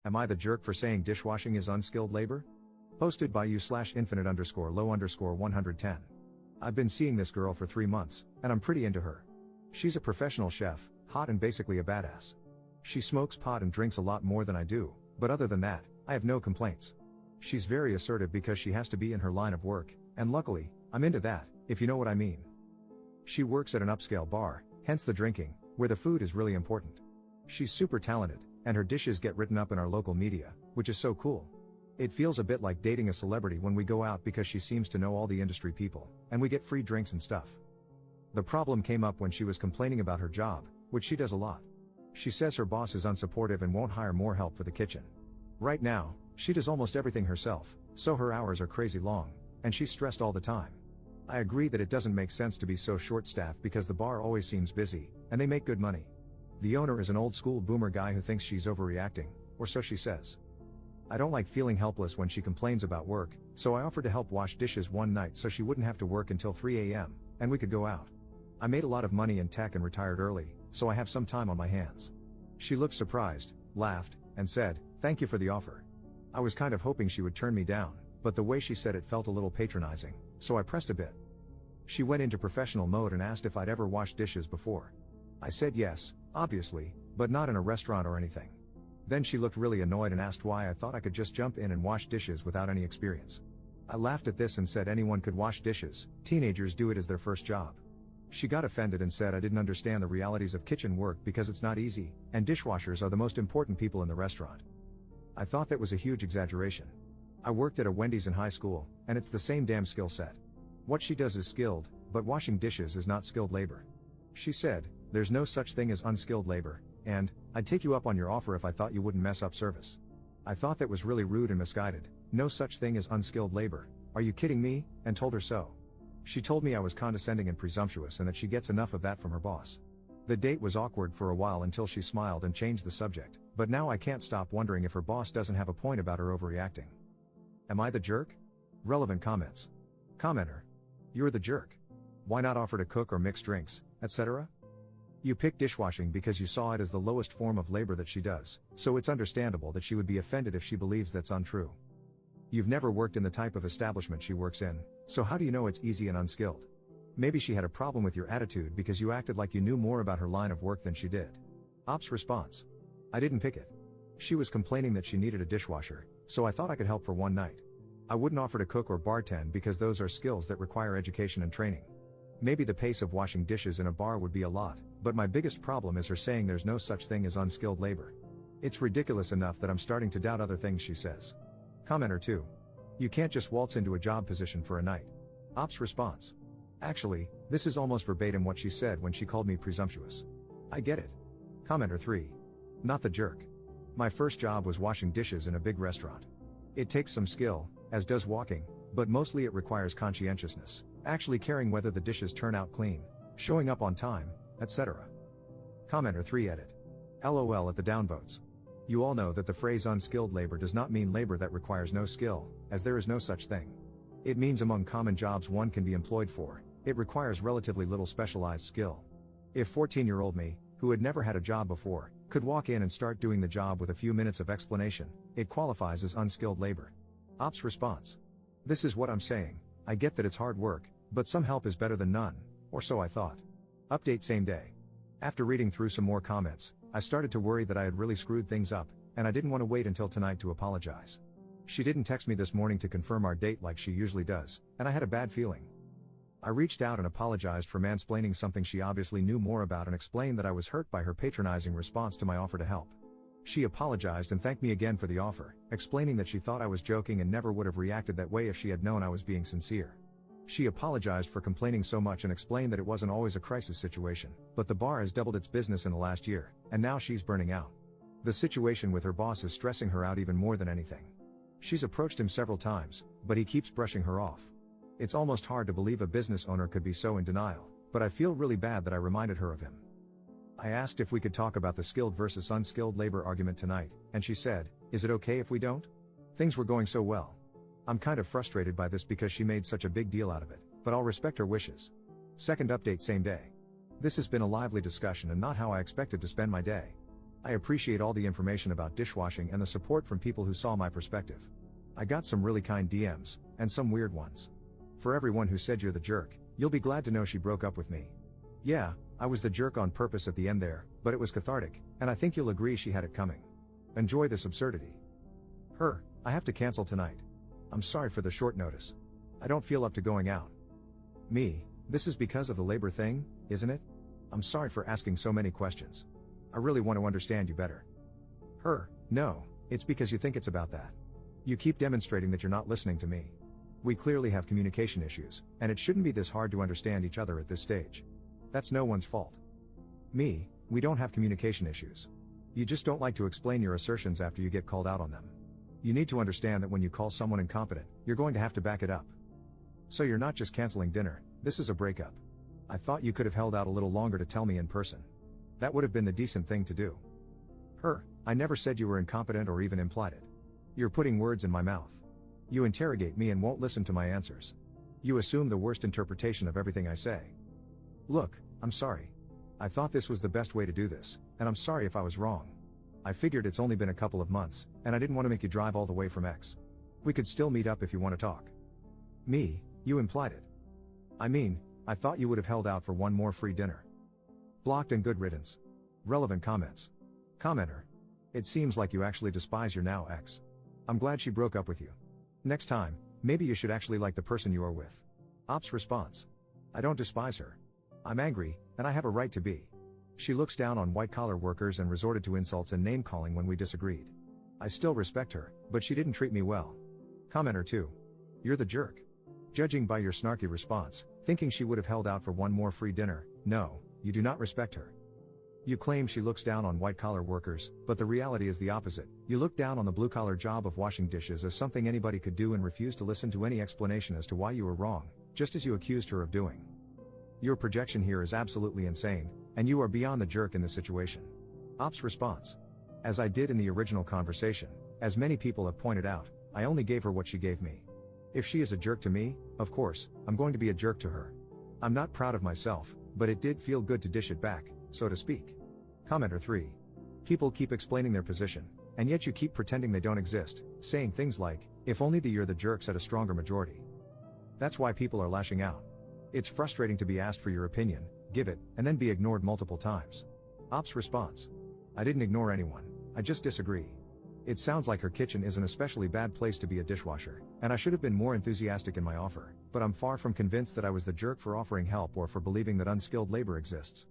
Am I the jerk for saying dishwashing is unskilled labor? Posted by you/infinite_low_110. I've been seeing this girl for 3 months, and I'm pretty into her. She's a professional chef, hot and basically a badass. She smokes pot and drinks a lot more than I do, but other than that, I have no complaints. She's very assertive because she has to be in her line of work, and luckily, I'm into that, if you know what I mean. She works at an upscale bar, hence the drinking, where the food is really important. She's super talented, and her dishes get written up in our local media, which is so cool. It feels a bit like dating a celebrity when we go out because she seems to know all the industry people, and we get free drinks and stuff. The problem came up when she was complaining about her job, which she does a lot. She says her boss is unsupportive and won't hire more help for the kitchen. Right now, she does almost everything herself, so her hours are crazy long, and she's stressed all the time. I agree that it doesn't make sense to be so short-staffed because the bar always seems busy, and they make good money. The owner is an old-school boomer guy who thinks she's overreacting, or so she says. I don't like feeling helpless when she complains about work, so I offered to help wash dishes one night so she wouldn't have to work until 3 a.m., and we could go out. I made a lot of money in tech and retired early, so I have some time on my hands. She looked surprised, laughed, and said, "Thank you for the offer." I was kind of hoping she would turn me down, but the way she said it felt a little patronizing, so I pressed a bit. She went into professional mode and asked if I'd ever washed dishes before. I said yes, obviously, but not in a restaurant or anything. Then she looked really annoyed and asked why I thought I could just jump in and wash dishes without any experience. I laughed at this and said anyone could wash dishes, teenagers do it as their first job. She got offended and said I didn't understand the realities of kitchen work because it's not easy, and dishwashers are the most important people in the restaurant. I thought that was a huge exaggeration. I worked at a Wendy's in high school, and it's the same damn skill set. What she does is skilled, but washing dishes is not skilled labor. She said, "There's no such thing as unskilled labor, and I'd take you up on your offer if I thought you wouldn't mess up service." I thought that was really rude and misguided. No such thing as unskilled labor. Are you kidding me? And told her so. She told me I was condescending and presumptuous and that she gets enough of that from her boss. The date was awkward for a while until she smiled and changed the subject, but now I can't stop wondering if her boss doesn't have a point about her overreacting. Am I the jerk? Relevant comments. Commenter. You're the jerk. Why not offer to cook or mix drinks, etc.? You picked dishwashing because you saw it as the lowest form of labor that she does, so it's understandable that she would be offended if she believes that's untrue. You've never worked in the type of establishment she works in, so how do you know it's easy and unskilled? Maybe she had a problem with your attitude because you acted like you knew more about her line of work than she did. Ops response. I didn't pick it. She was complaining that she needed a dishwasher, so I thought I could help for one night. I wouldn't offer to cook or bartend because those are skills that require education and training. Maybe the pace of washing dishes in a bar would be a lot, but my biggest problem is her saying there's no such thing as unskilled labor. It's ridiculous enough that I'm starting to doubt other things she says. Commenter 2. You can't just waltz into a job position for a night. Ops response. Actually, this is almost verbatim what she said when she called me presumptuous. I get it. Commenter 3. Not the jerk. My first job was washing dishes in a big restaurant. It takes some skill, as does walking, but mostly it requires conscientiousness, actually caring whether the dishes turn out clean, showing up on time, etc. Commenter 3 edit. LOL at the downvotes. You all know that the phrase unskilled labor does not mean labor that requires no skill, as there is no such thing. It means among common jobs one can be employed for, it requires relatively little specialized skill. If 14-year-old me, who had never had a job before, could walk in and start doing the job with a few minutes of explanation, it qualifies as unskilled labor. Ops response. This is what I'm saying, I get that it's hard work, but some help is better than none, or so I thought. Update same day. After reading through some more comments, I started to worry that I had really screwed things up, and I didn't want to wait until tonight to apologize. She didn't text me this morning to confirm our date like she usually does, and I had a bad feeling. I reached out and apologized for mansplaining something she obviously knew more about and explained that I was hurt by her patronizing response to my offer to help. She apologized and thanked me again for the offer, explaining that she thought I was joking and never would have reacted that way if she had known I was being sincere. She apologized for complaining so much and explained that it wasn't always a crisis situation, but the bar has doubled its business in the last year, and now she's burning out. The situation with her boss is stressing her out even more than anything. She's approached him several times, but he keeps brushing her off. It's almost hard to believe a business owner could be so in denial, but I feel really bad that I reminded her of him. I asked if we could talk about the skilled versus unskilled labor argument tonight, and she said, "Is it okay if we don't?" Things were going so well. I'm kind of frustrated by this because she made such a big deal out of it, but I'll respect her wishes. Second update same day. This has been a lively discussion and not how I expected to spend my day. I appreciate all the information about dishwashing and the support from people who saw my perspective. I got some really kind DMs, and some weird ones. For everyone who said you're the jerk, you'll be glad to know she broke up with me. Yeah, I was the jerk on purpose at the end there, but it was cathartic, and I think you'll agree she had it coming. Enjoy this absurdity. Her, I have to cancel tonight. I'm sorry for the short notice. I don't feel up to going out. Me, this is because of the labor thing, isn't it? I'm sorry for asking so many questions. I really want to understand you better. Her, no, it's because you think it's about that. You keep demonstrating that you're not listening to me. We clearly have communication issues, and it shouldn't be this hard to understand each other at this stage. That's no one's fault. Me, we don't have communication issues. You just don't like to explain your assertions after you get called out on them. You need to understand that when you call someone incompetent, you're going to have to back it up. So you're not just canceling dinner, this is a breakup. I thought you could have held out a little longer to tell me in person. That would have been the decent thing to do. Her, I never said you were incompetent or even implied it. You're putting words in my mouth. You interrogate me and won't listen to my answers. You assume the worst interpretation of everything I say. Look, I'm sorry. I thought this was the best way to do this, and I'm sorry if I was wrong. I figured it's only been a couple of months, and I didn't want to make you drive all the way from X. We could still meet up if you want to talk. Me, you implied it. I mean, I thought you would have held out for one more free dinner. Blocked and good riddance. Relevant comments. Commenter. It seems like you actually despise your now ex. I'm glad she broke up with you. Next time, maybe you should actually like the person you are with. Ops response. I don't despise her. I'm angry, and I have a right to be. She looks down on white-collar workers and resorted to insults and name-calling when we disagreed. I still respect her, but she didn't treat me well. Commenter 2. You're the jerk. Judging by your snarky response, thinking she would have held out for one more free dinner, no, you do not respect her. You claim she looks down on white-collar workers, but the reality is the opposite. You look down on the blue-collar job of washing dishes as something anybody could do and refuse to listen to any explanation as to why you were wrong, just as you accused her of doing. Your projection here is absolutely insane, and you are beyond the jerk in this situation. Ops response. As I did in the original conversation, as many people have pointed out, I only gave her what she gave me. If she is a jerk to me, of course, I'm going to be a jerk to her. I'm not proud of myself, but it did feel good to dish it back, so to speak. Commenter 3. People keep explaining their position, and yet you keep pretending they don't exist, saying things like, if only you're the jerks had a stronger majority. That's why people are lashing out. It's frustrating to be asked for your opinion, give it, and then be ignored multiple times. Ops response. I didn't ignore anyone, I just disagree. It sounds like her kitchen is an especially bad place to be a dishwasher, and I should have been more enthusiastic in my offer, but I'm far from convinced that I was the jerk for offering help or for believing that unskilled labor exists.